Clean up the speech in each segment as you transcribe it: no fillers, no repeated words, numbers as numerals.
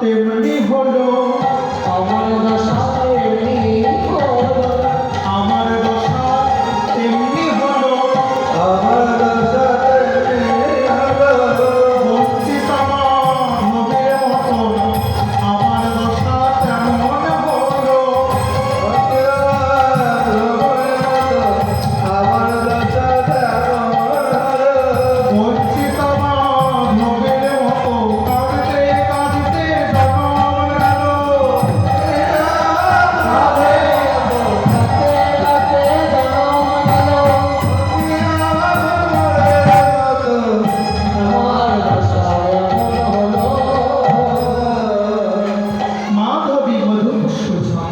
তেমনি হলো, আমার দশা তেমনি হলো, আমার দশা তেমনি হলো, আমার দশা তেমনি হলো। বঞ্চিত মাধবের মতো আমার দশা তেমন হলো। আমার দশা তেমন হলো। বঞ্চিত মাধবের মতো কাঁদতে কাঁদতে জনম গেল। রাধে কাছে কাছে জনম গেল। আমার দশা এমন হলো। মাধবী মধুর সুজা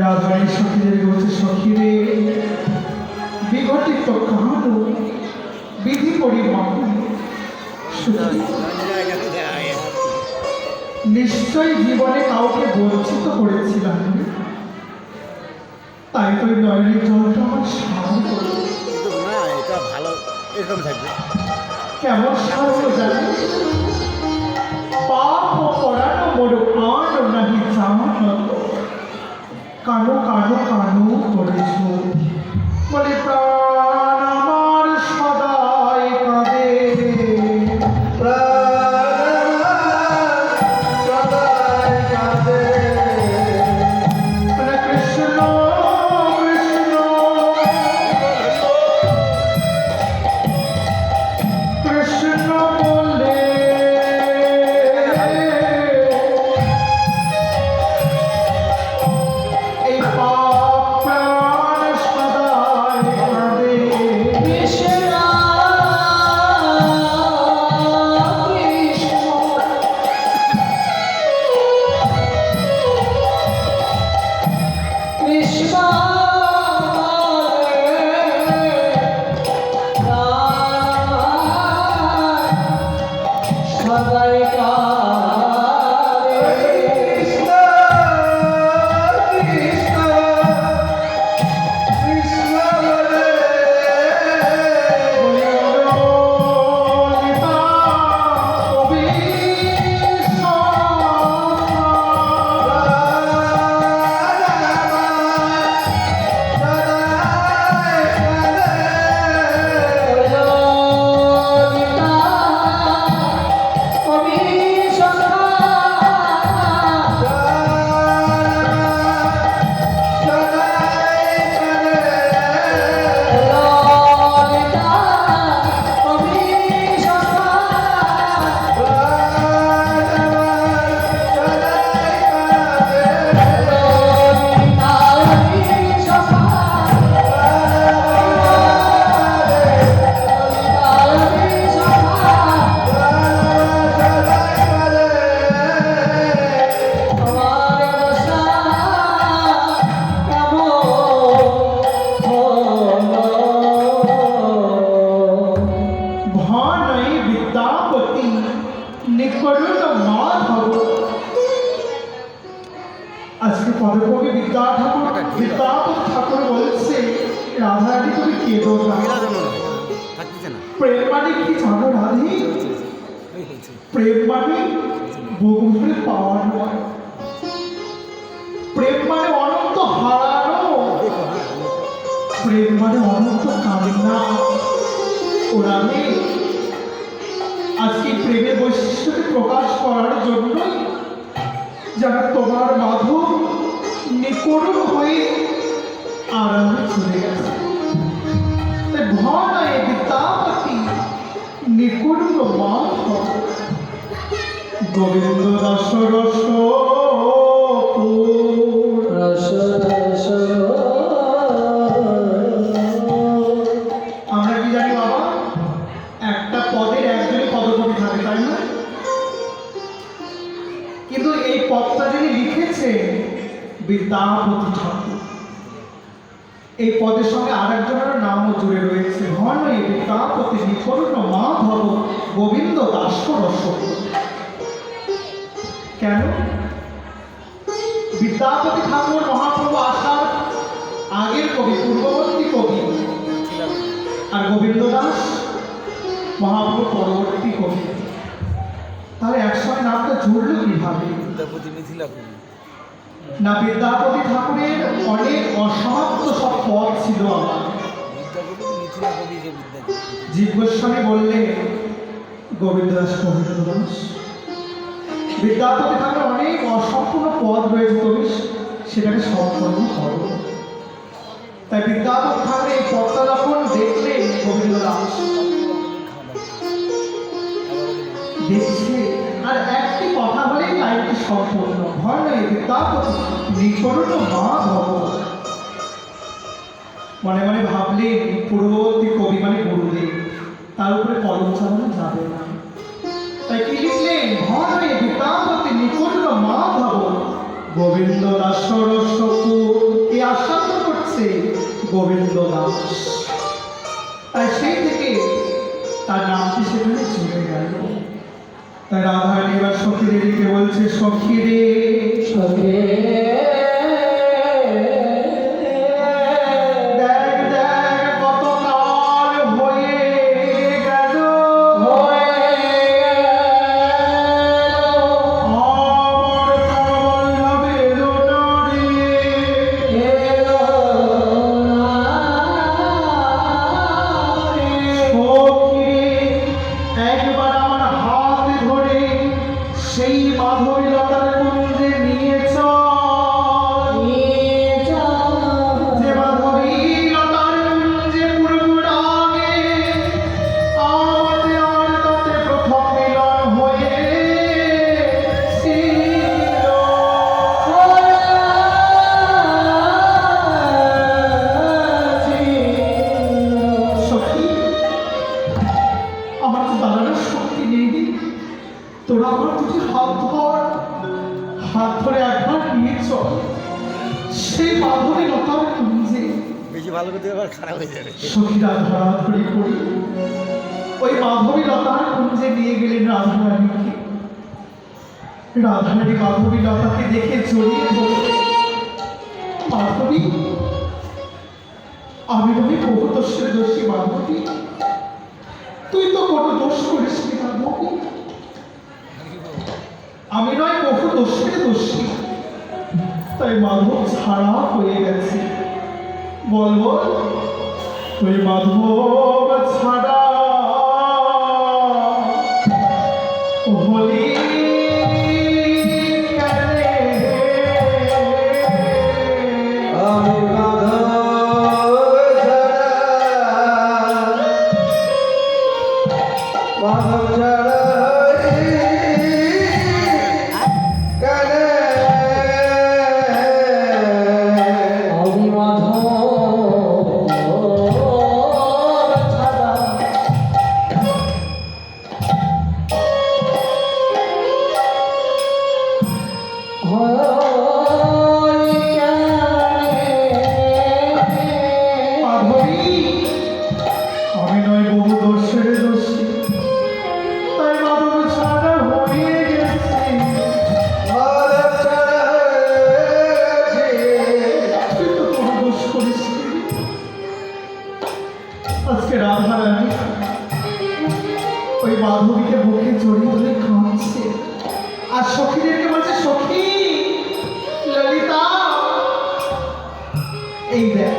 রাজরানী সখীদের বলছে, সখীরে বিঘটিত কাহানু বিধি পরিমাণ নিশ্চয় জীবনে কাউকে বঞ্চিত করেছিলাম, তাই তো ওই নয়নের জলটা আমার সার করল। কিন্তু না, এটা ভালো এরকম থাকবে। কেমন সার হলো জানিস? পাপ ও পরানো মোর আন নাহি জানত, কানো কানো কানো করেছ বলে প্রাণ আমার সদাই কাঁদে। মানে কৃষ্ণ কৃষ্ণ কৃষ্ণ বলে এই পাপ প্রাণ সদাই কাঁদে। কৃষ্ণ কৃষ্ণ কৃষ্ণ সদাই কারে। কৃষ্ণ কৃষ্ণ কৃষ্ণ বলে ভানৈ বিদ্যাপতি নিকরুণ মাধব। আজকে পদকবি বিদ্যাপতি ঠাকুর বলছে, রাধারানী তুমি কেঁদো না। মেলা জন্য নয়, থাকতেছে না। প্রেম মানে কি জানো রাধি? ওই হচ্ছে। প্রেম মানে ভগবানের পাওয়া নয়, প্রেম মানে অনন্ত হারানো, দেখো, হ্যাঁ, প্রেম মানে অনন্ত কান্না। ওরা নেই আজকে প্রেমের বৈশিষ্ট্যকে প্রকাশ করার জন্যই যারা তোমার মাধব নিকরুণ হয়ে আরামে চলে গেছে। তাই ভয় বিদ্যাপতি নিকরুণ মাধব গোবিন্দ দাস রস রস রস আমরা কি জানি বাবা, একটা পদের একজনই পদকবি থাকে, তাই না? কিন্তু এই পদটা যিনি লিখেছে বিদ্যাপতি ঠাকুর, এই পদের সঙ্গে আরেকজনের নামও জুড়ে রয়েছে, ভনৈ বিদ্যাপতি নিকরুণ মাধব গোবিন্দ দাস রস। কেন? বিদ্যাপতি ঠাকুর মহাপ্রভু আসার আগের কবি, পূর্ববর্তী কবি, আর গোবিন্দ দাস মহাপ্রভু পরবর্তী কবি। তাহলে জুড়ল কিভাবে? বিদ্যাপতি মিথিলা কবি। না, বিদ্যাপতি ঠাকুরের অনেক অসমাপ্ত সব পদ ছিল আমার। বিদ্যাপতি মিথিলা কবি যে বিদ্যাপতি। জীব গোস্বামী বললে গোবিন্দ দাস বিদ্যাপতি ঠাকুরের অনেক অসম্পূর্ণ পদ রয়েছে, তুমি সেটাকে সম্পূর্ণ করো। তাই বিদ্যাপতি ঠাকুরের এই পদটা যখন দেখলে গোবিন্দ দাস দেখছে, আর একটি কথা বলেই লাইনটি সম্পূর্ণ। ভয় নয়, বিদ্যাপতি নিকরণ মাধব। মনে মনে ভাবলেন পূর্ববর্তী কবি মানে গুরুদেব, তার উপরে কলম চালানো যাবে না। তাই কি লিখলেন? ভয় নয়, বিদ্যাপতি নিকরণ মাধব গোবিন্দ দাস সরস্বপুর। এই আশ্বাস করছে গোবিন্দ দাস। তাই সেই থেকে তার নামটি সেখানে চলে গেল। তাই রাধারানী এবার সখীদেরকে বলছে, সখী রে সখী দেখ দেখ কত কাল হয়ে গেল, আমার কাল এলো না রে। সখী একবার আমার হাত ধরে সেই মাধবীলতার কুঞ্জে নিয়ে চল। যে মাধবীলতার কুঞ্জে পূর্বরাগে আমাদের আর তাতে প্রথম মিলন হয়েছিল। সখী, আমার তো দাঁড়ানোর শক্তি নেই রে। তোরা আমার দুটি হাত ধর, হাত ধরে একবার নিয়ে চল সেই মাধবী লতার কুঞ্জে। বেশি ভালো করতে আবার খারাপ হয়ে যাবে। সখীরা ধরাধরি করি ওই মাধবী লতার কুঞ্জে নিয়ে গেলেন রাধারানীকে। রাধারানী মাধবী লতাকে দেখে জড়িয়ে ধরলেন। মাধবী, আমি নই বহু দোষের দোষী মাধবী, তুই তো কোনো দোষ করিস নি মাধবী। আমি নয় বহু দোষের দোষী, তাই মাধব ছাড়া হয়ে গেছে। বল বল, তুই মাধব ছাড়া হলি কেনে? আমি মাধব ছাড়া আমি মাধব ছাড়া মাধবী, আমি নয় বহু দোষের দোষী, তাই মাধব ছাড়া হয়ে গেছে। তুই তো কোনো দোষ করিস নি। আজকে রাধারানী ওই মাধবীকে বুকে জড়িয়ে ধরে কাঁদছে, আর সখীদেরকে বলছে, সখী ললিতা, এই দেখ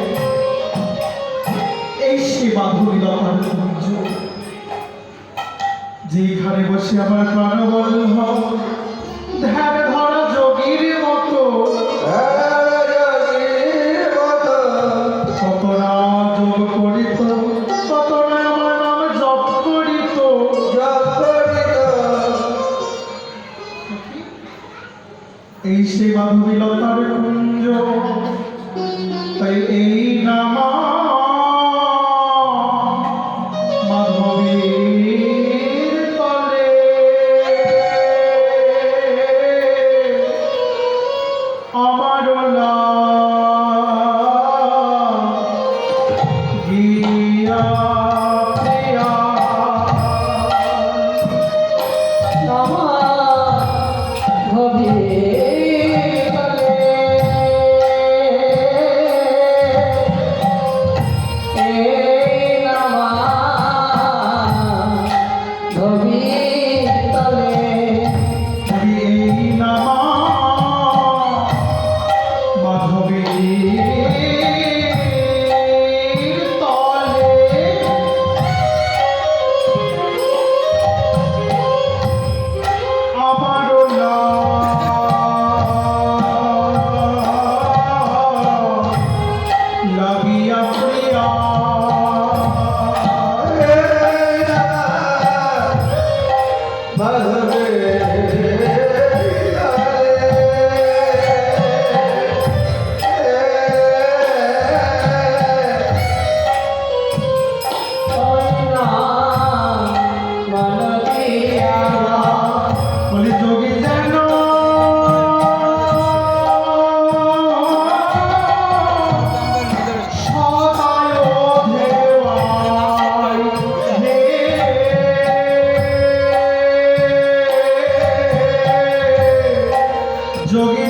এই সে মাধবী লতার কুঞ্জ, যেখানে বসে আমার প্রাণবল্লভ ধ্যান ধরা যোগীর মতো কত না যোগ করিত, কত না আমার নাম জপ করিত। এই সে মাধবী লতার কুঞ্জ, তাই এই নাম মাধবীর তলে আমার গিয়া প্রিয়া। ভবে বলি যোগী যেন সদায় ধেওয়াই হে যোগী